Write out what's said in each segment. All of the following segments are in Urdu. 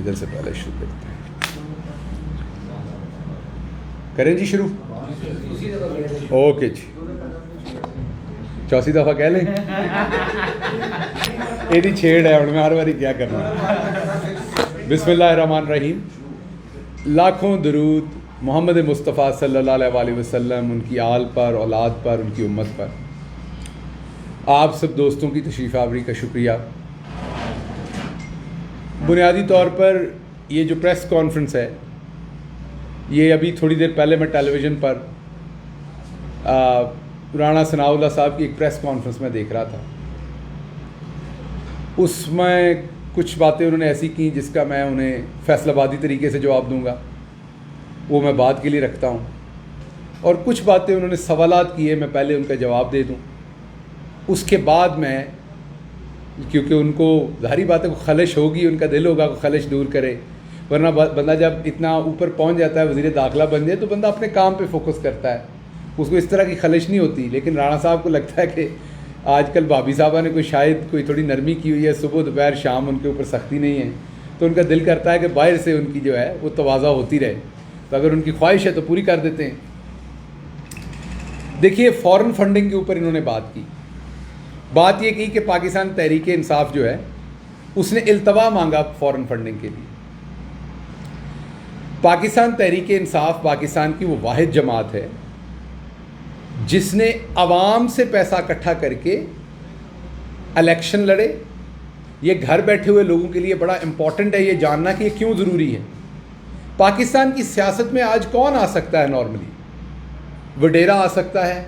ادھر سے پہلے شروع کرتے ہیں. کریں جی شروع؟ اوکے جی, چوتھی دفعہ کہہ لیں. یہ چھیڑ ہے, میں ہر باری کیا کرنا. بسم اللہ الرحمن الرحیم. لاکھوں درود محمد مصطفیٰ صلی اللہ علیہ وآلہ وسلم, ان کی آل پر, اولاد پر, ان کی امت پر. آپ سب دوستوں کی تشریف آوری کا شکریہ. بنیادی طور پر یہ جو پریس کانفرنس ہے, یہ ابھی تھوڑی دیر پہلے میں ٹیلی ویژن پر رانا ثناء اللہ صاحب کی ایک پریس کانفرنس میں دیکھ رہا تھا. اس میں کچھ باتیں انہوں نے ایسی کی جس کا میں انہیں فیصل آبادی طریقے سے جواب دوں گا, وہ میں بات کے لیے رکھتا ہوں. اور کچھ باتیں انہوں نے سوالات کیے, میں پہلے ان کا جواب دے دوں. اس کے بعد میں, کیونکہ ان کو ظاہری بات ہے کو خلش ہوگی, ان کا دل ہوگا کو خلش دور کرے, ورنہ بندہ جب اتنا اوپر پہنچ جاتا ہے, وزیر داخلہ بن جائے, تو بندہ اپنے کام پہ فوکس کرتا ہے, اس کو اس طرح کی خلش نہیں ہوتی. لیکن رانا صاحب کو لگتا ہے کہ آج کل بھابھی صاحبہ نے کوئی تھوڑی نرمی کی ہوئی ہے, صبح دوپہر شام ان کے اوپر سختی نہیں ہے, تو ان کا دل کرتا ہے کہ باہر سے ان کی جو ہے وہ تواضع ہوتی رہے. تو اگر ان کی خواہش ہے تو پوری کر دیتے ہیں. دیکھیے, فورن فنڈنگ کے اوپر انہوں نے بات کی. بات یہ کی کہ پاکستان تحریک انصاف جو ہے اس نے التوا مانگا فورن فنڈنگ کے لیے. پاکستان تحریک انصاف پاکستان کی وہ واحد جماعت ہے جس نے عوام سے پیسہ اکٹھا کر کے الیکشن لڑے. یہ گھر بیٹھے ہوئے لوگوں کے لیے بڑا امپورٹنٹ ہے یہ جاننا کہ یہ کیوں ضروری ہے. پاکستان کی سیاست میں آج کون آ سکتا ہے؟ نارملی وڈیرا آ سکتا ہے,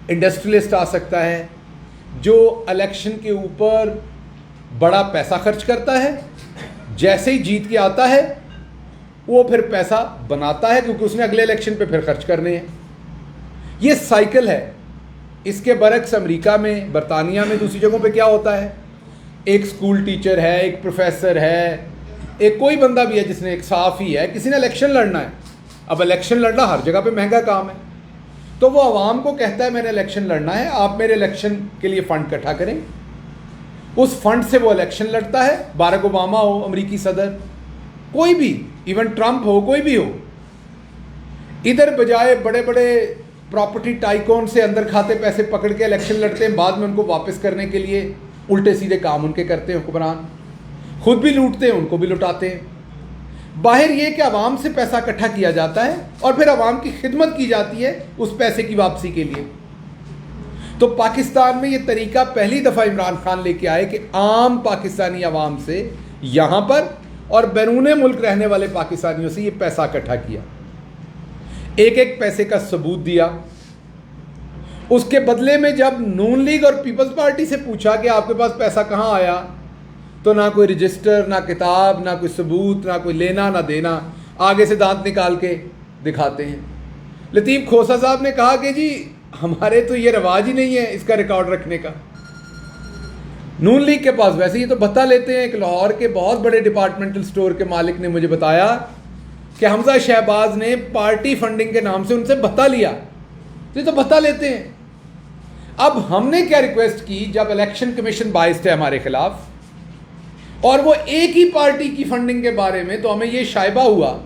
انڈسٹریلسٹ آ سکتا ہے, جو الیکشن کے اوپر بڑا پیسہ خرچ کرتا ہے, جیسے ہی جیت کے آتا ہے وہ پھر پیسہ بناتا ہے کیونکہ اس نے اگلے الیکشن پہ پھر خرچ کرنے ہیں. یہ سائیکل ہے. اس کے برعکس امریکہ میں, برطانیہ میں, دوسری جگہوں پہ کیا ہوتا ہے, ایک سکول ٹیچر ہے, ایک پروفیسر ہے, ایک کوئی بندہ بھی ہے جس نے, ایک صحافی ہے, کسی نے الیکشن لڑنا ہے. اب الیکشن لڑنا ہر جگہ پہ مہنگا کام ہے, تو وہ عوام کو کہتا ہے میں نے الیکشن لڑنا ہے, آپ میرے الیکشن کے لیے فنڈ اکٹھا کریں. اس فنڈ سے وہ الیکشن لڑتا ہے. باراک اوباما ہو, امریکی صدر, کوئی بھی, ایون ٹرمپ ہو, کوئی بھی ہو. ادھر بجائے بڑے بڑے پراپرٹی ٹائکون سے اندر کھاتے پیسے پکڑ کے الیکشن لڑتے ہیں, بعد میں ان کو واپس کرنے کے لیے الٹے سیدھے کام ان کے کرتے ہیں حکمران. خود بھی لوٹتے ہیں, ان کو بھی لٹاتے ہیں. باہر یہ کہ عوام سے پیسہ اکٹھا کیا جاتا ہے اور پھر عوام کی خدمت کی جاتی ہے اس پیسے کی واپسی کے لیے. تو پاکستان میں یہ طریقہ پہلی دفعہ عمران خان لے کے آئے کہ عام پاکستانی عوام سے یہاں پر اور بیرون ملک رہنے والے پاکستانیوں سے یہ پیسہ اکٹھا کیا, ایک ایک پیسے کا ثبوت دیا. اس کے بدلے میں جب نون لیگ اور پیپلز پارٹی سے پوچھا کہ آپ کے پاس پیسہ کہاں آیا, تو نہ کوئی رجسٹر, نہ کتاب, نہ کوئی ثبوت, نہ کوئی لینا نہ دینا, آگے سے دانت نکال کے دکھاتے ہیں. لطیف کھوسا صاحب نے کہا کہ جی ہمارے تو یہ رواج ہی نہیں ہے اس کا ریکارڈ رکھنے کا. نون لیگ کے پاس ویسے یہ تو بھتہ لیتے ہیں. ایک لاہور کے بہت بڑے ڈپارٹمنٹل سٹور کے مالک نے مجھے بتایا کہ حمزہ شہباز نے پارٹی فنڈنگ کے نام سے ان سے بھتہ لیا, تو یہ تو بھتہ لیتے ہیں. اب ہم نے کیا ریکویسٹ کی, جب الیکشن کمیشن باعث تھے ہمارے خلاف اور وہ ایک ہی پارٹی کی فنڈنگ کے بارے میں, تو ہمیں یہ شائبہ ہوا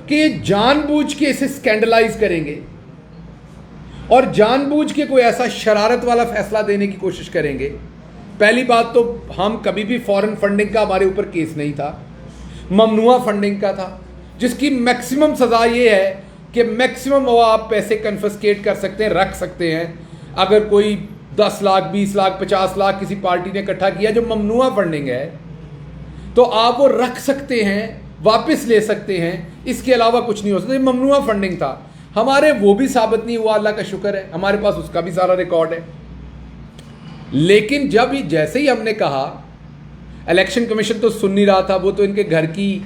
کہ یہ جان بوجھ کے اسے اسکینڈلائز کریں گے اور جان بوجھ کے کوئی ایسا شرارت والا فیصلہ دینے کی کوشش کریں گے. پہلی بات تو ہم کبھی بھی فورن فنڈنگ کا ہمارے اوپر کیس نہیں تھا, ممنوعہ فنڈنگ کا تھا, جس کی میکسیمم سزا یہ ہے کہ میکسیمم وہ آپ پیسے کنفسکیٹ کر سکتے ہیں, رکھ سکتے ہیں. اگر کوئی 10 لاکھ 20 لاکھ 50 لاکھ کسی پارٹی نے اکٹھا کیا جو ممنوعہ فنڈنگ ہے, تو آپ وہ رکھ سکتے ہیں, واپس لے سکتے ہیں. اس کے علاوہ کچھ نہیں ہو سکتا. یہ ممنوعہ فنڈنگ تھا. ہمارے وہ بھی ثابت نہیں ہوا, اللہ کا شکر ہے, ہمارے پاس اس کا بھی سارا ریکارڈ ہے. لیکن جب جیسے ہی ہم نے کہا, الیکشن کمیشن تو سن نہیں رہا تھا, وہ تو ان کے گھر کی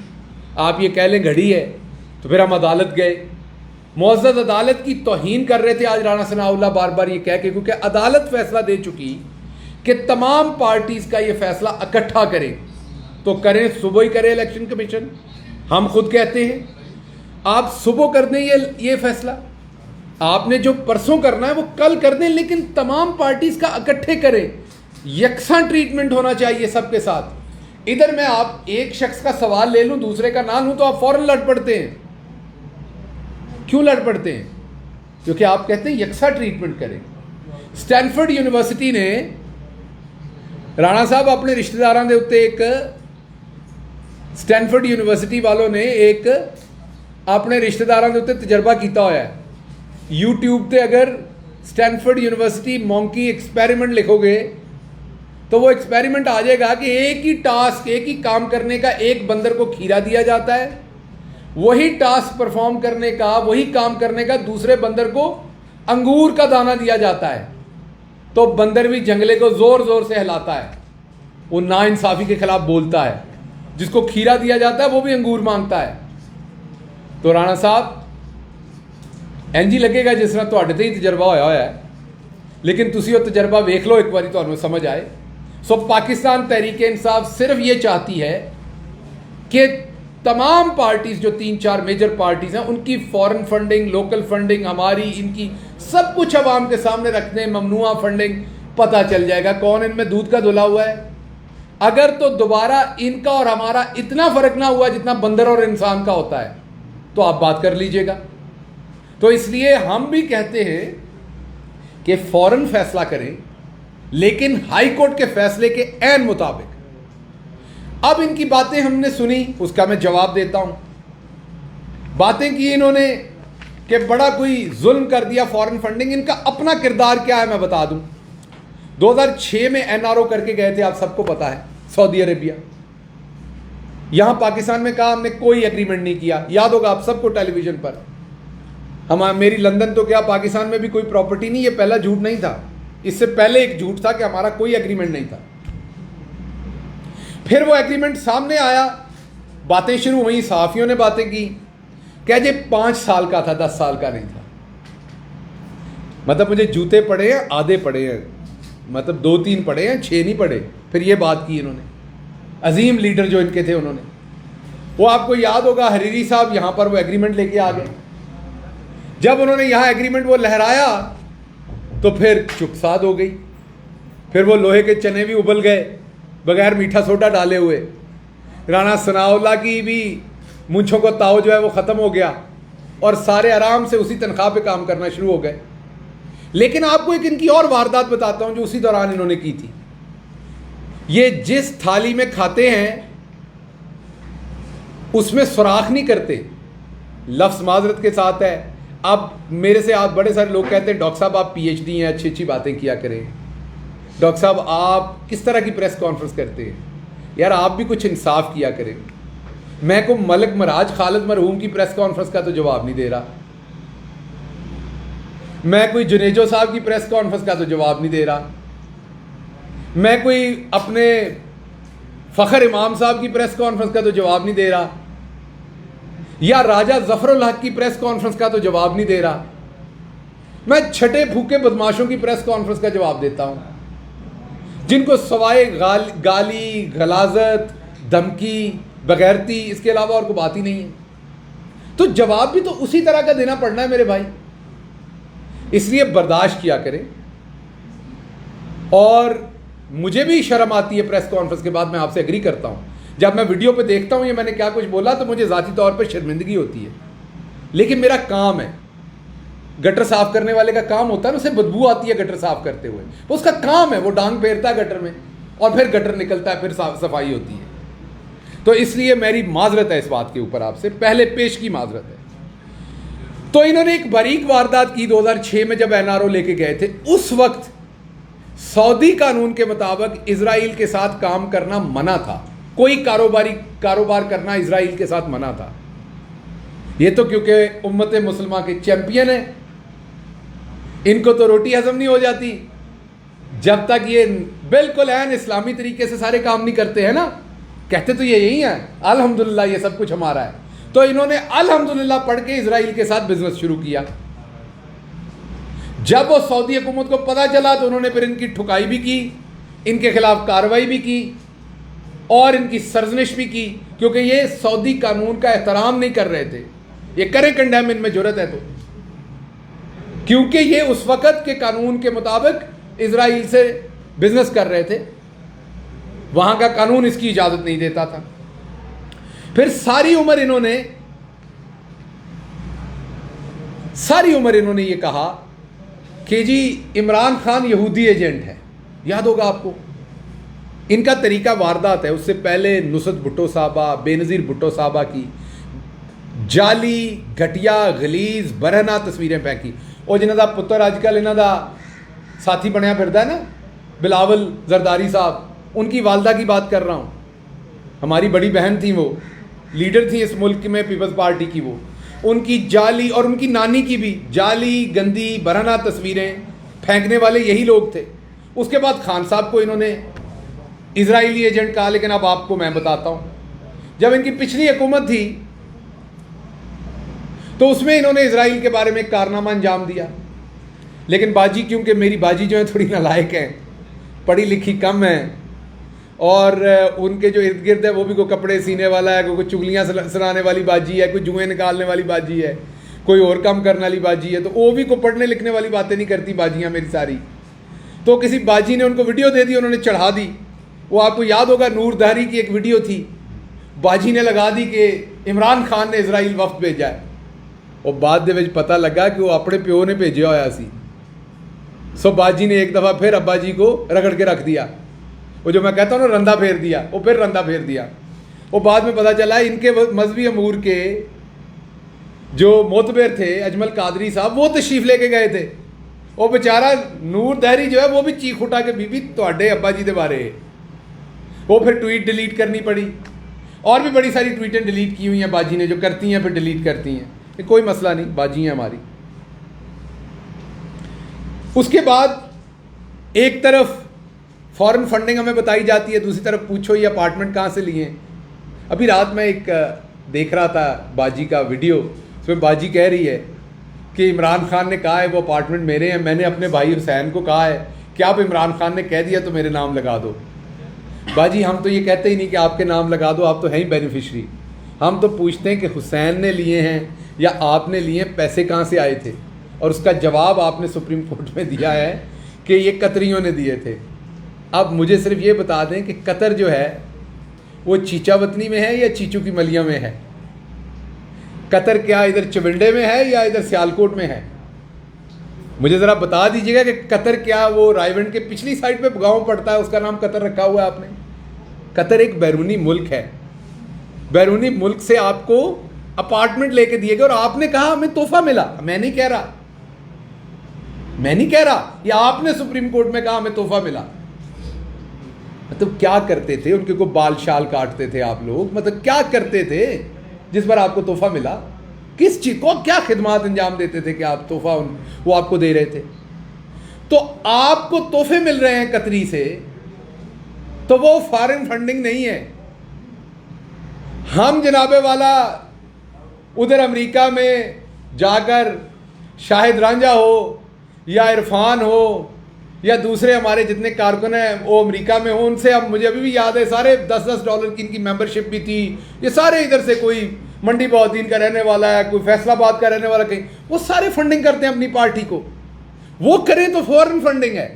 آپ یہ کہہ لیں گھڑی ہے. تو پھر ہم عدالت گئے. معزز عدالت کی توہین کر رہے تھے آج رانا ثناء اللہ بار بار یہ کہہ کے, کیونکہ عدالت فیصلہ دے چکی کہ تمام پارٹیز کا یہ فیصلہ اکٹھا کریں. تو کریں, صبح ہی کرے الیکشن کمیشن. ہم خود کہتے ہیں آپ صبح کر دیں یہ فیصلہ, آپ نے جو پرسوں کرنا ہے وہ کل کر دیں, لیکن تمام پارٹیز کا اکٹھے کریں. یکساں ٹریٹمنٹ ہونا چاہیے سب کے ساتھ. ادھر میں آپ ایک شخص کا سوال لے لوں دوسرے کا نہ لوں تو آپ فوراً لڑ پڑتے ہیں. کیوں لڑ پڑتے ہیں؟ کیونکہ آپ کہتے ہیں یکساں ٹریٹمنٹ کریں. اسٹینفورڈ یونیورسٹی نے رانا صاحب اپنے رشتہ داراں دے اتنے ایک اسٹینفورڈ یونیورسٹی والوں نے ایک اپنے رشتہ داراں دے اتنے تجربہ کیتا ہوا ہے. یوٹیوب تے اگر اسٹینفورڈ یونیورسٹی مونکی ایکسپیریمنٹ لکھو گے تو وہ ایکسپیریمنٹ آ جائے گا کہ ایک ہی ٹاسک ایک ہی کام کرنے کا ایک بندر کو کھیرا دیا جاتا ہے, وہی ٹاسک پرفارم کرنے کا وہی کام کرنے کا دوسرے بندر کو انگور کا دانہ دیا جاتا ہے. تو بندر بھی جنگلے کو زور زور سے ہلاتا ہے, وہ نا انصافی کے خلاف بولتا ہے. جس کو کھیرا دیا جاتا ہے وہ بھی انگور مانگتا ہے. تو رانا صاحب انجی لگے گا جس طرح تواڈے تے ہی تجربہ ہویا ہے, لیکن تسی وہ تجربہ ویکھ لو ایک باری تانوں سمجھ آئے. سو پاکستان تحریک انصاف صرف یہ چاہتی ہے کہ تمام پارٹیز جو 3-4 میجر پارٹیز ہیں ان کی فورن فنڈنگ, لوکل فنڈنگ, ہماری ان کی سب کچھ عوام کے سامنے رکھتے ہیں. ممنوعہ فنڈنگ پتہ چل جائے گا کون ان میں دودھ کا دھلا ہوا ہے. اگر تو دوبارہ ان کا اور ہمارا اتنا فرق نہ ہوا جتنا بندر اور انسان کا ہوتا ہے تو آپ بات کر لیجئے گا. تو اس لیے ہم بھی کہتے ہیں کہ فوراً فیصلہ کریں, لیکن ہائی کورٹ کے فیصلے کے عین مطابق. اب ان کی باتیں ہم نے سنی, اس کا میں جواب دیتا ہوں. باتیں کی انہوں نے کہ بڑا کوئی ظلم کر دیا فورن فنڈنگ. ان کا اپنا کردار کیا ہے میں بتا دوں. 2006 میں NRO کر کے گئے تھے, آپ سب کو پتا ہے, سعودی عربیہ. یہاں پاکستان میں کہا ہم نے کوئی ایگریمنٹ نہیں کیا, یاد ہوگا آپ سب کو ٹیلی ویژن پر. میری لندن تو کیا پاکستان میں بھی کوئی پراپرٹی نہیں, یہ پہلا جھوٹ نہیں تھا. اس سے پہلے ایک جھوٹ تھا کہ ہمارا کوئی ایگریمنٹ نہیں تھا. پھر وہ ایگریمنٹ سامنے آیا, باتیں شروع ہوئیں, صحافیوں نے باتیں کی کہ جی 5 سال کا تھا, 10 سال کا نہیں تھا. مطلب مجھے جوتے پڑے ہیں, آدھے پڑے ہیں, مطلب 2-3 پڑے ہیں, 6 نہیں پڑے. پھر یہ بات کی انہوں نے, عظیم لیڈر جو ان کے تھے انہوں نے. وہ آپ کو یاد ہوگا حریری صاحب یہاں پر وہ ایگریمنٹ لے کے آ گئے. جب انہوں نے یہاں ایگریمنٹ وہ لہرایا تو پھر چپ ساد ہو گئی. پھر وہ لوہے کے چنے بھی ابل گئے بغیر میٹھا سوڈا ڈالے ہوئے. رانا ثناء اللہ کی بھی مونچھوں کو تاؤ جو ہے وہ ختم ہو گیا اور سارے آرام سے اسی تنخواہ پہ کام کرنا شروع ہو گئے. لیکن آپ کو ایک ان کی اور واردات بتاتا ہوں جو اسی دوران انہوں نے کی تھی. یہ جس تھالی میں کھاتے ہیں اس میں سوراخ نہیں کرتے. لفظ معذرت کے ساتھ ہے. اب میرے سے آپ بڑے سارے لوگ کہتے ہیں ڈاکٹر صاحب آپ PhD ہیں, اچھی اچھی باتیں کیا کریں. ڈاکٹر صاحب آپ کس طرح کی پریس کانفرنس کرتے ہیں؟ یار آپ بھی کچھ انصاف کیا کریں. میں کو ملک مراج خالد مرحوم کی پریس کانفرنس کا تو جواب نہیں دے رہا, میں کوئی جنیجو صاحب کی پریس کانفرنس کا تو جواب نہیں دے رہا, میں کوئی اپنے فخر امام صاحب کی پریس کانفرنس کا تو جواب نہیں دے رہا, یا راجہ ظفر الحق کی پریس کانفرنس کا تو جواب نہیں دے رہا. میں چھٹے پھوکے بدماشوں کی پریس کانفرنس کا جواب دیتا ہوں جن کو سوائے گالی, غلاظت, دھمکی, بغیرتی اس کے علاوہ اور کوئی بات ہی نہیں ہے. تو جواب بھی تو اسی طرح کا دینا پڑنا ہے میرے بھائی. اس لیے برداشت کیا کریں. اور مجھے بھی شرم آتی ہے پریس کانفرنس کے بعد, میں آپ سے ایگری کرتا ہوں. جب میں ویڈیو پہ دیکھتا ہوں یہ میں نے کیا کچھ بولا تو مجھے ذاتی طور پہ شرمندگی ہوتی ہے, لیکن میرا کام ہے. گٹر صاف کرنے والے کا کام ہوتا ہے نا, اسے بدبو آتی ہے گٹر صاف کرتے ہوئے, اس کا کام ہے, وہ ڈانگ پھیرتا ہے گٹر میں اور پھر گٹر نکلتا ہے, پھر صفائی ہوتی ہے. تو اس لیے میری معذرت ہے اس بات کے اوپر, آپ سے پہلے پیش کی معذرت ہے. تو انہوں نے ایک باریک واردات کی 2006 میں جب NRO لے کے گئے تھے. اس وقت سعودی قانون کے مطابق اسرائیل کے ساتھ کام کرنا منع تھا, کوئی کاروبار کرنا اسرائیل کے ساتھ منع تھا. یہ تو کیونکہ امت مسلمہ کے چیمپئن ہیں, ان کو تو روٹی ہضم نہیں ہو جاتی جب تک یہ بالکل عین اسلامی طریقے سے سارے کام نہیں کرتے ہیں نا. کہتے تو یہ یہی ہیں الحمدللہ یہ سب کچھ ہمارا ہے. تو انہوں نے الحمدللہ پڑھ کے اسرائیل کے ساتھ بزنس شروع کیا. جب وہ سعودی حکومت کو پتہ چلا تو انہوں نے پھر ان کی ٹھکائی بھی کی, ان کے خلاف کارروائی بھی کی اور ان کی سرزنش بھی کی, کیونکہ یہ سعودی قانون کا احترام نہیں کر رہے تھے. یہ کریں کنڈیم, ان میں جرت ہے تو, کیونکہ یہ اس وقت کے قانون کے مطابق اسرائیل سے بزنس کر رہے تھے. وہاں کا قانون اس کی اجازت نہیں دیتا تھا. پھر ساری عمر انہوں نے یہ کہا کہ جی عمران خان یہودی ایجنٹ ہے. یاد ہوگا آپ کو ان کا طریقہ واردات ہے. اس سے پہلے نصرت بھٹو صاحبہ, بے نظیر بھٹو صاحبہ کی جعلی گھٹیا غلیظ برہنہ تصویریں پھینکی. اور جنہوں دا پتر اج کل انہوں دا ساتھی بنیا پھردا ہے نا, بلاول زرداری صاحب, ان کی والدہ کی بات کر رہا ہوں. ہماری بڑی بہن تھیں, وہ لیڈر تھیں اس ملک میں پیپلز پارٹی کی. وہ ان کی جعلی, اور ان کی نانی کی بھی جعلی گندی برہنہ تصویریں پھینکنے والے یہی لوگ تھے. اس کے بعد خان صاحب کو انہوں نے اسرائیلی ایجنٹ کہا. لیکن اب آپ کو میں بتاتا ہوں, جب ان کی پچھلی حکومت تھی تو اس میں انہوں نے اسرائیل کے بارے میں ایک کارنامہ انجام دیا. لیکن باجی, کیونکہ میری باجی جو ہے تھوڑی نالائق ہیں, پڑھی لکھی کم ہیں, اور ان کے جو ارد گرد ہے وہ بھی کوئی کپڑے سینے والا ہے, کوئی چگلیاں سنانے والی باجی ہے, کوئی جوئیں نکالنے والی باجی ہے, کوئی اور کام کرنے والی باجی ہے, تو وہ بھی کوئی پڑھنے لکھنے والی باتیں نہیں کرتی باجیاں میری ساری. تو کسی باجی نے ان کو ویڈیو دے دی, انہوں نے چڑھا دی. وہ آپ کو یاد ہوگا نور دہری کی ایک ویڈیو تھی, باجی نے لگا دی کہ عمران خان نے اسرائیل وفد بھیجا ہے. اور بعد دے وچ پتہ لگا کہ وہ اپنے پیو نے بھیجا ہوا سی. سو باجی نے ایک دفعہ پھر ابا جی کو رگڑ کے رکھ دیا. وہ جو میں کہتا ہوں نا رندہ پھیر دیا, وہ پھر رندہ پھیر دیا. وہ بعد میں پتہ چلا ان کے مذہبی امور کے جو معتبر تھے اجمل قادری صاحب, وہ تشریف لے کے گئے تھے. وہ بیچارہ نور دہری جو ہے وہ بھی چیخ اٹھا کے بی تواڈے ابا جی دے بارے. وہ پھر ٹویٹ ڈیلیٹ کرنی پڑی. اور بھی بڑی ساری ٹویٹیں ڈیلیٹ کی ہوئی ہیں باجی نے, جو کرتی ہیں پھر ڈیلیٹ کرتی ہیں. کوئی مسئلہ نہیں, باجی ہیں ہماری. اس کے بعد ایک طرف فارن فنڈنگ ہمیں بتائی جاتی ہے, دوسری طرف پوچھو یہ اپارٹمنٹ کہاں سے لیے. ابھی رات میں ایک دیکھ رہا تھا باجی کا ویڈیو, اس میں باجی کہہ رہی ہے کہ عمران خان نے کہا ہے وہ اپارٹمنٹ میرے ہیں. میں نے اپنے بھائی حسین کو کہا ہے کہ آپ عمران خان نے کہہ دیا تو میرے نام لگا دو. باجی ہم تو یہ کہتے ہی نہیں کہ آپ کے نام لگا دو, آپ تو ہیں ہی بینیفیشری. ہم تو پوچھتے ہیں کہ حسین نے لیے ہیں یا آپ نے لیے, پیسے کہاں سے آئے تھے. اور اس کا جواب آپ نے سپریم کورٹ میں دیا ہے کہ یہ قطریوں نے دیے تھے. اب مجھے صرف یہ بتا دیں کہ قطر جو ہے وہ چیچا وطنی میں ہے یا چیچو کی ملیہ میں ہے. قطر کیا ادھر چونڈے میں ہے یا ادھر سیالکوٹ میں ہے؟ مجھے ذرا بتا دیجیے گا کہ قطر کیا وہ رائیونڈ کے پچھلی سائڈ پہ گاؤں پڑتا ہے, اس کا نام قطر رکھا ہوا ہے آپ نے. قطر ایک بیرونی ملک ہے. بیرونی ملک سے آپ کو اپارٹمنٹ لے کے دیے گئے, اور آپ نے کہا ہمیں تحفہ ملا. میں نہیں کہہ رہا یہ آپ نے سپریم کورٹ میں کہا ہمیں تحفہ ملا. مطلب کیا کرتے تھے, ان کے کو بال شال کاٹتے تھے آپ لوگ, مطلب کیا کرتے تھے جس پر آپ کو تحفہ ملا؟ کس چیز کو کیا خدمات انجام دیتے تھے کہ آپ تحفہ وہ آپ کو دے رہے تھے؟ تو آپ کو تحفے مل رہے ہیں قطری سے, تو وہ فارن فنڈنگ نہیں ہے. ہم جناب والا ادھر امریکہ میں جا کر شاہد رانجھا ہو یا عرفان ہو یا دوسرے ہمارے جتنے کارکن ہیں وہ امریکہ میں ہوں, ان سے اب مجھے ابھی بھی یاد ہے سارے $10 کی ان کی ممبرشپ بھی تھی. یہ سارے ادھر سے, کوئی منڈی بہودین کا رہنے والا ہے, کوئی فیصل آباد کا رہنے والا, کہیں وہ سارے فنڈنگ کرتے ہیں اپنی پارٹی کو. وہ کریں تو فورن فنڈنگ ہے.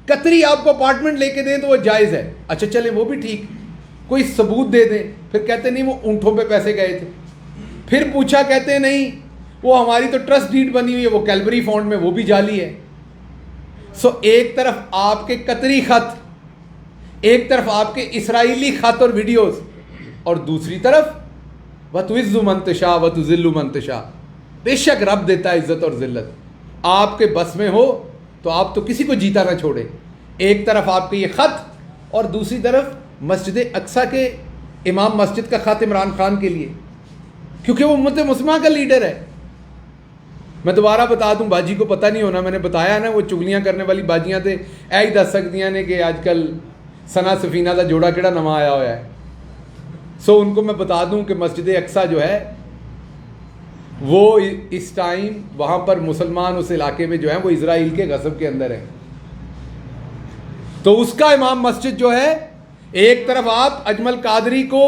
قطری آپ کو اپارٹمنٹ لے کے دیں تو وہ جائز ہے. اچھا چلیں وہ بھی ٹھیک, کوئی ثبوت دے دیں. پھر کہتے نہیں وہ اونٹوں پہ پیسے گئے تھے. پھر پوچھا, کہتے نہیں وہ ہماری تو ٹرسٹ ڈیڈ بنی ہوئی ہے, وہ کیلبری فونڈ میں وہ بھی جعلی ہے. سو ایک طرف آپ کے قطری خط, ایک طرف آپ کے اسرائیلی خط اور ویڈیوز, اور دوسری طرف وَتُعِزُّ مَن تَشَاءُ وَتُذِلُّ مَن تَشَاءُ. بے شک رب دیتا ہے عزت اور ذلت. آپ کے بس میں ہو تو آپ تو کسی کو جیتا نہ چھوڑے. ایک طرف آپ کے یہ خط, اور دوسری طرف مسجد اقصیٰ کے امام مسجد کا خط عمران خان کے لیے, کیونکہ وہ امت مسلمہ کا لیڈر ہے. میں دوبارہ بتا دوں, باجی کو پتہ نہیں ہونا, میں نے بتایا نا وہ چگلیاں کرنے والی باجیاں تھے, اے ہی دس سکدیاں نے کہ آج کل ثنا سفینہ کا جوڑا کیڑا نواں آیا ہوا ہے. سو ان کو میں بتا دوں کہ مسجد اقصیٰ جو ہے وہ اس ٹائم وہاں پر مسلمان اس علاقے میں جو ہیں وہ اسرائیل کے غصب کے اندر ہیں. تو اس کا امام مسجد جو ہے, ایک طرف آپ اجمل قادری کو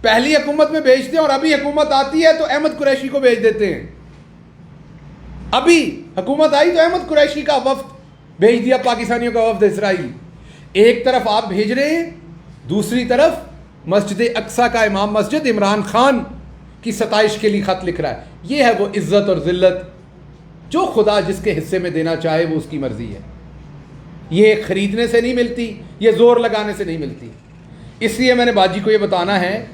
پہلی حکومت میں بھیجتے ہیں, اور ابھی حکومت آتی ہے تو احمد قریشی کو بھیج دیتے ہیں. ابھی حکومت آئی تو احمد قریشی کا وفد بھیج دیا, پاکستانیوں کا وفد اسرائیل. ایک طرف آپ بھیج رہے ہیں دوسری طرف مسجد اقصیٰ کا امام مسجد عمران خان کی ستائش کے لیے خط لکھ رہا ہے. یہ ہے وہ عزت اور ذلت جو خدا جس کے حصے میں دینا چاہے وہ اس کی مرضی ہے. یہ خریدنے سے نہیں ملتی, یہ زور لگانے سے نہیں ملتی. اس لیے میں نے باجی کو یہ بتانا ہے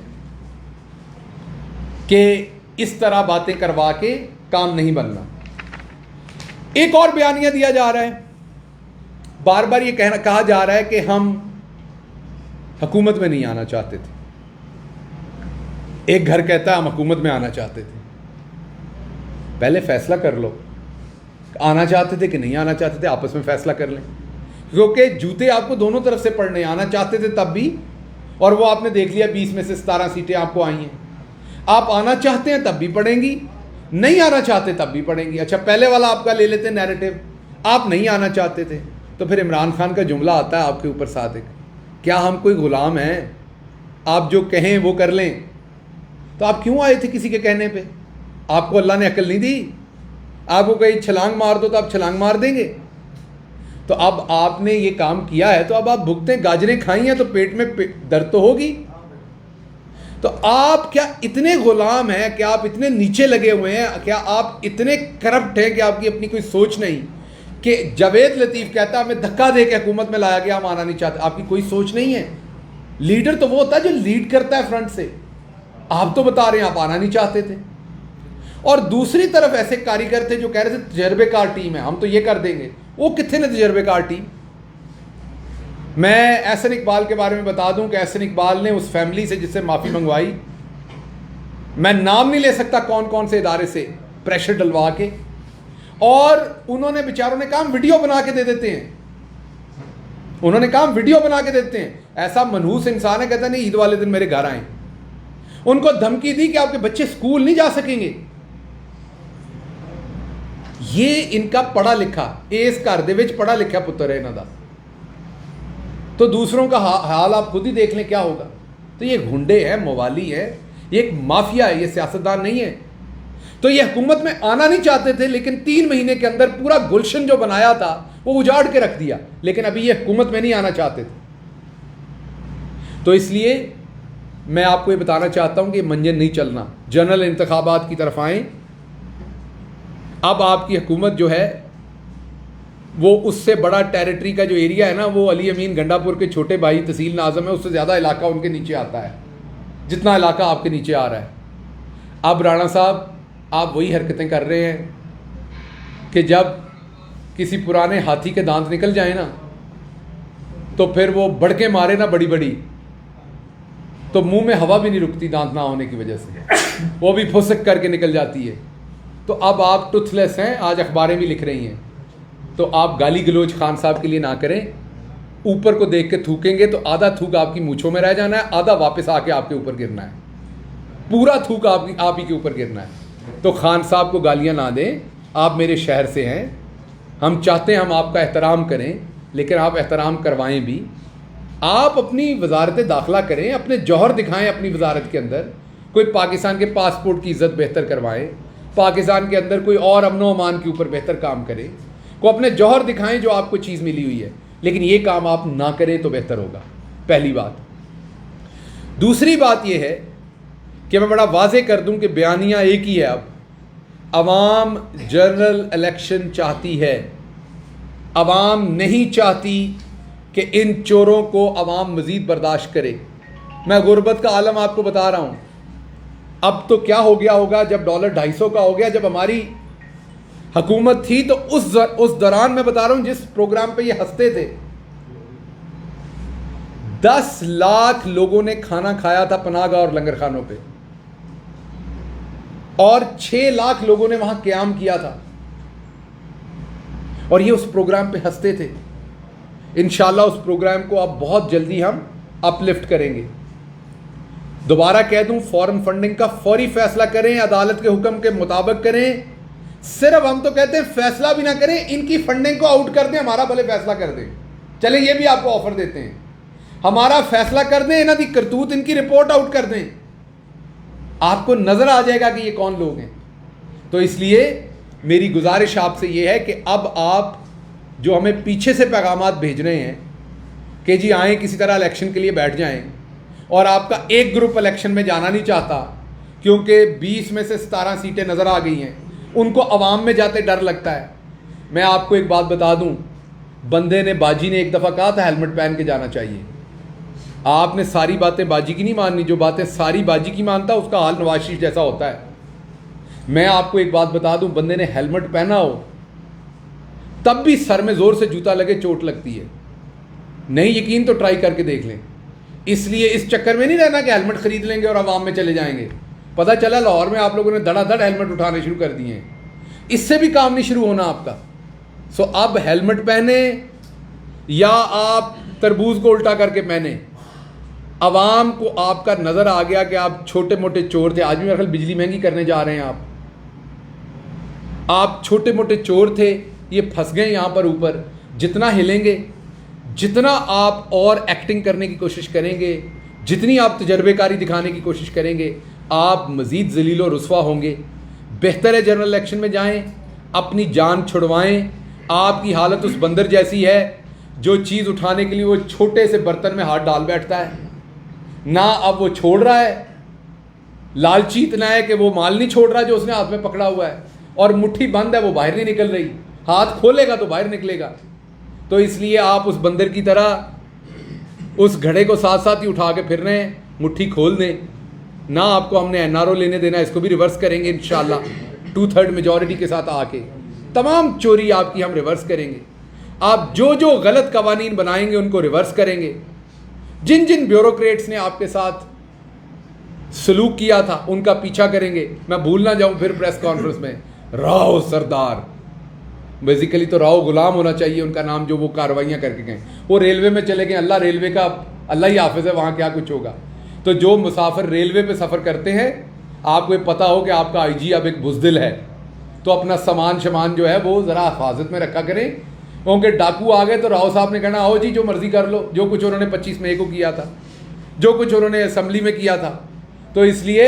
کہ اس طرح باتیں کروا کے کام نہیں بننا. ایک اور بیانیہ دیا جا رہا ہے, بار بار یہ کہا جا رہا ہے کہ ہم حکومت میں نہیں آنا چاہتے تھے. ایک گھر کہتا ہے ہم حکومت میں آنا چاہتے تھے. پہلے فیصلہ کر لو, آنا چاہتے تھے کہ نہیں آنا چاہتے تھے, آپس میں فیصلہ کر لیں. کیونکہ جوتے آپ کو دونوں طرف سے پڑنے, آنا چاہتے تھے تب بھی, اور وہ آپ نے دیکھ لیا 20 میں سے 17 سیٹیں آپ کو آئی ہیں. آپ آنا چاہتے ہیں تب بھی پڑیں گی, نہیں آنا چاہتے تب بھی پڑیں گی. اچھا پہلے والا آپ کا لے لیتے نیریٹو, آپ نہیں آنا چاہتے تھے, تو پھر عمران خان کا جملہ آتا ہے آپ کے اوپر صادق, کیا ہم کوئی غلام ہیں, آپ جو کہیں وہ کر لیں. تو آپ کیوں آئے تھے کسی کے کہنے پہ؟ آپ کو اللہ نے عقل نہیں دی؟ آپ کو کہیں چھلانگ مار دو تو آپ چھلانگ مار دیں گے؟ تو اب آپ نے یہ کام کیا ہے تو اب آپ بھگتیں, گاجریں کھائی ہیں تو پیٹ میں درد تو ہوگی. تو آپ کیا اتنے غلام ہیں, کیا آپ اتنے نیچے لگے ہوئے ہیں, کیا آپ اتنے کرپٹ ہیں کہ آپ کی اپنی کوئی سوچ نہیں؟ کہ جاوید لطیف کہتا ہے ہمیں دھکا دے کے حکومت میں لایا گیا, ہم آنا نہیں چاہتے. آپ کی کوئی سوچ نہیں ہے. لیڈر تو وہ ہوتا ہے جو لیڈ کرتا ہے فرنٹ سے. آپ تو بتا رہے ہیں آپ آنا نہیں چاہتے تھے. اور دوسری طرف ایسے کاریگر تھے جو کہہ رہے تھے تجربے کار ٹیم ہے, ہم تو یہ کر دیں گے. وہ کتنے نے تجربے کار ٹیم؟ میں احسن اقبال کے بارے میں بتا دوں کہ احسن اقبال نے اس فیملی سے جس سے معافی منگوائی, میں نام نہیں لے سکتا کون کون سے ادارے سے پریشر ڈلوا کے, اور انہوں نے بیچاروں نے کام ویڈیو بنا کے دے دیتے ہیں. انہوں نے کام ویڈیو بنا کے دیتے ہیں. ایسا منحوس انسان ہے, کہتا نہیں عید والے دن میرے گھر آئیں. ان کو دھمکی دی کہ آپ کے بچے اسکول نہیں جا سکیں گے. یہ ان کا پڑھا لکھا, اس گھر دے وچ پڑھا لکھا پتر ہے انہاں دا. تو دوسروں کا حال آپ خود ہی دیکھ لیں کیا ہوگا. تو یہ گھنڈے ہیں, موالی ہے, یہ ایک مافیا ہے, یہ سیاستدان نہیں ہے. تو یہ حکومت میں آنا نہیں چاہتے تھے, لیکن 3 مہینے کے اندر پورا گلشن جو بنایا تھا وہ اجاڑ کے رکھ دیا. لیکن ابھی یہ حکومت میں نہیں آنا چاہتے تھے. تو اس لیے میں آپ کو یہ بتانا چاہتا ہوں کہ منجن نہیں چلنا, جنرل انتخابات کی طرف آئیں. اب آپ کی حکومت جو ہے وہ اس سے بڑا ٹیریٹری کا جو ایریا ہے نا, وہ علی امین گنڈا پور کے چھوٹے بھائی تحصیل ناظم ہے, اس سے زیادہ علاقہ ان کے نیچے آتا ہے جتنا علاقہ آپ کے نیچے آ رہا ہے. اب رانا صاحب آپ وہی حرکتیں کر رہے ہیں کہ جب کسی پرانے ہاتھی کے دانت نکل جائیں نا تو پھر وہ بڑکے مارے نا بڑی بڑی, تو منہ میں ہوا بھی نہیں رکتی دانت نہ ہونے کی وجہ سے, وہ بھی پھسک کر کے نکل جاتی ہے. تو اب آپ ٹوتھ لیس ہیں, آج اخباریں بھی لکھ رہی ہیں. تو آپ گالی گلوچ خان صاحب کے لیے نہ کریں. اوپر کو دیکھ کے تھوکیں گے تو آدھا تھوک آپ کی مونچھوں میں رہ جانا ہے, آدھا واپس آ کے آپ کے اوپر گرنا ہے. پورا تھوک آپ ہی کے اوپر گرنا ہے. تو خان صاحب کو گالیاں نہ دیں, آپ میرے شہر سے ہیں, ہم چاہتے ہیں ہم آپ کا احترام کریں, لیکن آپ احترام کروائیں بھی. آپ اپنی وزارت داخلہ کریں, اپنے جوہر دکھائیں اپنی وزارت کے اندر. کوئی پاکستان کے پاسپورٹ کی عزت بہتر کروائیں, پاکستان کے اندر کوئی اور امن و امان کے اوپر بہتر کام کرے, کو اپنے جوہر دکھائیں جو آپ کو چیز ملی ہوئی ہے. لیکن یہ کام آپ نہ کریں تو بہتر ہوگا, پہلی بات. دوسری بات یہ ہے کہ میں بڑا واضح کر دوں کہ بیانیہ ایک ہی ہے. اب عوام جنرل الیکشن چاہتی ہے, عوام نہیں چاہتی کہ ان چوروں کو عوام مزید برداشت کرے. میں غربت کا عالم آپ کو بتا رہا ہوں. اب تو کیا ہو گیا ہوگا جب ڈالر 250 کا ہو گیا. جب ہماری حکومت تھی تو اس دوران میں بتا رہا ہوں جس پروگرام پہ یہ ہنستے تھے, 10 لاکھ لوگوں نے کھانا کھایا تھا پناہ گاہ اور لنگر خانوں پہ, اور 6 لاکھ لوگوں نے وہاں قیام کیا تھا, اور یہ اس پروگرام پہ ہنستے تھے. انشاءاللہ اس پروگرام کو اب بہت جلدی ہم اپ لفٹ کریں گے. دوبارہ کہہ دوں, فارن فنڈنگ کا فوری فیصلہ کریں, عدالت کے حکم کے مطابق کریں. صرف ہم تو کہتے ہیں فیصلہ بھی نہ کریں, ان کی فنڈنگ کو آؤٹ کر دیں, ہمارا بھلے فیصلہ کر دیں. چلیں یہ بھی آپ کو آفر دیتے ہیں, ہمارا فیصلہ کر دیں, انہاں دی کرتوت ان کی رپورٹ آؤٹ کر دیں, آپ کو نظر آ جائے گا کہ یہ کون لوگ ہیں. تو اس لیے میری گزارش آپ سے یہ ہے کہ اب آپ جو ہمیں پیچھے سے پیغامات بھیج رہے ہیں کہ جی آئیں کسی طرح الیکشن کے لیے بیٹھ جائیں، اور آپ کا ایک گروپ الیکشن میں جانا نہیں چاہتا کیونکہ 20 میں سے 17 سیٹیں نظر آ گئی ہیں، ان کو عوام میں جاتے ڈر لگتا ہے. میں آپ کو ایک بات بتا دوں، بندے نے باجی نے ایک دفعہ کہا تھا ہیلمٹ پہن کے جانا چاہیے. آپ نے ساری باتیں باجی کی نہیں ماننی، جو باتیں ساری باجی کی مانتا اس کا حال نواز شریف جیسا ہوتا ہے. میں آپ کو ایک بات بتا دوں، بندے نے ہیلمٹ پہنا ہو تب بھی سر میں زور سے جوتا لگے چوٹ لگتی ہے. نہیں یقین تو ٹرائی کر کے دیکھ لیں. اس لیے اس چکر میں نہیں رہنا کہ ہیلمٹ خرید لیں گے اور عوام میں چلے جائیں گے. پتہ چلا لاہور میں آپ لوگوں نے دھڑا دھڑ ہیلمٹ اٹھانے شروع کر دیے ہیں، اس سے بھی کام نہیں شروع ہونا آپ کا. سو اب ہیلمٹ پہنے یا آپ تربوز کو الٹا کر کے پہنے، عوام کو آپ کا نظر آ گیا کہ آپ چھوٹے موٹے چور تھے. آج بھی میرا خیال بجلی مہنگی کرنے جا رہے ہیں آپ چھوٹے موٹے چور تھے، یہ پھنس گئے یہاں پر اوپر. جتنا ہلیں گے، جتنا آپ اور ایکٹنگ کرنے کی کوشش کریں گے، جتنی آپ تجربے کاری دکھانے کی کوشش کریں گے، آپ مزید ذلیل و رسوا ہوں گے. بہتر ہے جنرل الیکشن میں جائیں، اپنی جان چھڑوائیں. آپ کی حالت اس بندر جیسی ہے جو چیز اٹھانے کے لیے وہ چھوٹے سے برتن میں ہاتھ ڈال بیٹھتا ہے، نہ اب وہ چھوڑ رہا ہے. لالچی اتنا ہے کہ وہ مال نہیں چھوڑ رہا جو اس نے ہاتھ میں پکڑا ہوا ہے، اور مٹھی بند ہے، وہ باہر نہیں نکل رہی. ہاتھ کھولے گا تو باہر نکلے گا. تو اس لیے آپ اس بندر کی طرح اس گھڑے کو ساتھ ساتھ ہی اٹھا کے پھر رہے ہیں، مٹھی کھول دیں. نہ آپ کو ہم نے NRO لینے دینا، اس کو بھی ریورس کریں گے انشاءاللہ 2/3 میجورٹی کے ساتھ آ کے. تمام چوری آپ کی ہم ریورس کریں گے. آپ جو جو غلط قوانین بنائیں گے ان کو ریورس کریں گے. جن جن بیوروکریٹس نے آپ کے ساتھ سلوک کیا تھا ان کا پیچھا کریں گے. میں بھول نہ جاؤں پھر پریس کانفرنس میں راؤ سردار، بیسیکلی تو راؤ غلام ہونا چاہیے ان کا نام، جو وہ کارروائیاں کر کے گئے. وہ ریلوے میں چلے گئے، اللہ ریلوے کا اللہ ہی حافظ ہے وہاں کیا کچھ ہوگا. تو جو مسافر ریلوے پہ سفر کرتے ہیں، آپ کو پتہ ہو کہ آپ کا IG اب ایک بزدل ہے، تو اپنا سامان شمان جو ہے وہ ذرا حفاظت میں رکھا کریں، کیونکہ ڈاکو آ گئے تو راؤ صاحب نے کہنا آؤ جی جو مرضی کر لو، جو کچھ انہوں نے 25 مئی کو کیا تھا، جو کچھ انہوں نے اسمبلی میں کیا تھا. تو اس لیے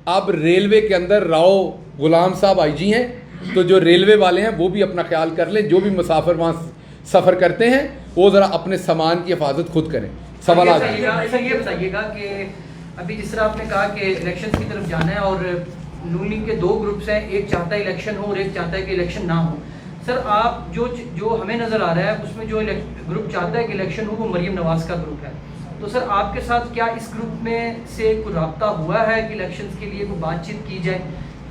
اب ریلوے کے اندر راؤ غلام صاحب IG ہیں. تو جو ریلوے والے ہیں وہ بھی اپنا خیال کر لیں، جو بھی مسافر وہاں سفر کرتے ہیں وہ ذرا اپنے سامان کی حفاظت خود کریں. سوالات یہ بتائیے گا کہ ابھی جس طرح آپ نے کہا کہ الیکشن کی طرف جانا ہے اور نون لیگ کے 2 گروپس ہیں، ایک چاہتا ہے الیکشن ہو اور ایک چاہتا ہے کہ الیکشن نہ ہو. سر آپ جو ہمیں نظر آ رہا ہے اس میں جو گروپ چاہتا ہے کہ الیکشن ہو وہ مریم نواز کا گروپ ہے. تو سر آپ کے ساتھ کیا اس گروپ میں سے کوئی رابطہ ہوا ہے کہ الیکشنز کے لیے کوئی بات چیت کی جائے؟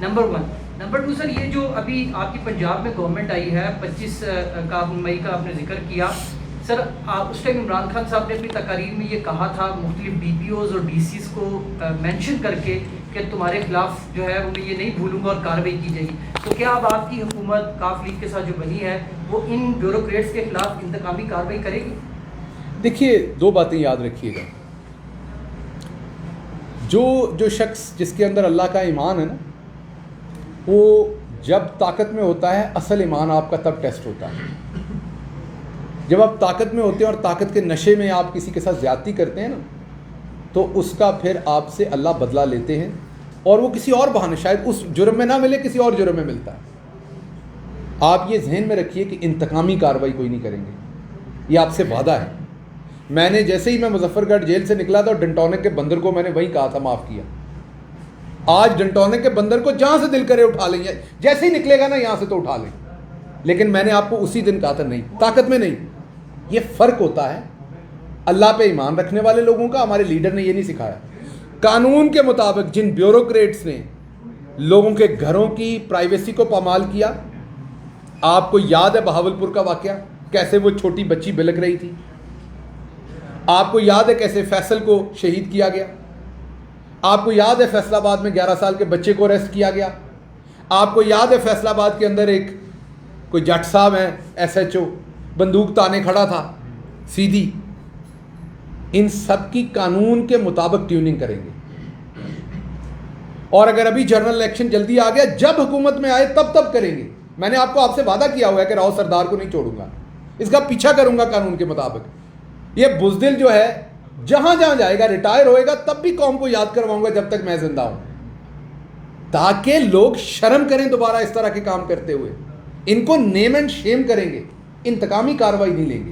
نمبر 1. نمبر 2 سر، یہ جو ابھی آپ کی پنجاب میں گورنمنٹ آئی ہے 25 مئی کا آپ نے ذکر کیا سر، اس ٹائم عمران خان صاحب نے اپنی تقاریر میں یہ کہا تھا مختلف DPOs اور DCs کو مینشن کر کے کہ تمہارے خلاف جو ہے وہ میں یہ نہیں بھولوں گا اور کارروائی کی جائے گی. تو کیا اب آپ کی حکومت کاف لیگ کے ساتھ جو بنی ہے وہ ان بیوروکریٹس کے خلاف انتقامی کارروائی کرے گی؟ دیکھیے 2 باتیں یاد رکھیے گا. جو شخص جس کے اندر اللہ کا ایمان ہے نا، وہ جب طاقت میں ہوتا ہے اصل ایمان آپ کا تب ٹیسٹ ہوتا ہے. جب آپ طاقت میں ہوتے ہیں اور طاقت کے نشے میں آپ کسی کے ساتھ زیادتی کرتے ہیں نا، تو اس کا پھر آپ سے اللہ بدلہ لیتے ہیں، اور وہ کسی اور بہانے، شاید اس جرم میں نہ ملے کسی اور جرم میں ملتا ہے. آپ یہ ذہن میں رکھیے کہ انتقامی کارروائی کوئی نہیں کریں گے، یہ آپ سے وعدہ ہے. میں نے جیسے ہی میں مظفر گڑھ جیل سے نکلا تھا اور ڈنٹونک کے بندر کو میں نے وہیں کہا تھا معاف کیا. آج ڈنٹونک کے بندر کو جہاں سے دل کرے اٹھا لیں، جیسے ہی نکلے گا نا یہاں سے تو اٹھا لیں. لیکن میں نے آپ کو اسی دن کہا تھا نہیں، طاقت میں نہیں. یہ فرق ہوتا ہے اللہ پہ ایمان رکھنے والے لوگوں کا. ہمارے لیڈر نے یہ نہیں سکھایا. قانون کے مطابق جن بیوروکریٹس نے لوگوں کے گھروں کی پرائیویسی کو پامال کیا، آپ کو یاد ہے بہاولپور کا واقعہ، کیسے وہ چھوٹی بچی بلک رہی تھی. آپ کو یاد ہے کیسے فیصل کو شہید کیا گیا. آپ کو یاد ہے فیصل آباد میں 11 سال کے بچے کو اریسٹ کیا گیا. آپ کو یاد ہے فیصل آباد کے اندر ایک کوئی جٹ صاحب ہیں SHO، بندوق تانے کھڑا تھا سیدھی. ان سب کی قانون کے مطابق ٹیوننگ کریں گے. اور اگر ابھی جنرل الیکشن جلدی آ گیا، جب حکومت میں آئے تب کریں گے. میں نے آپ سے وعدہ کیا ہوا ہے کہ راؤ سردار کو نہیں چھوڑوں گا، اس کا پیچھا کروں گا قانون کے مطابق. یہ بزدل جو ہے جہاں جہاں جائے گا، ریٹائر ہوئے گا تب بھی قوم کو یاد کرواؤں گا جب تک میں زندہ ہوں، تاکہ لوگ شرم کریں دوبارہ اس طرح کے کام کرتے ہوئے. ان کو نیم اینڈ شیم کریں گے، انتقامی کارروائی نہیں لیں گے.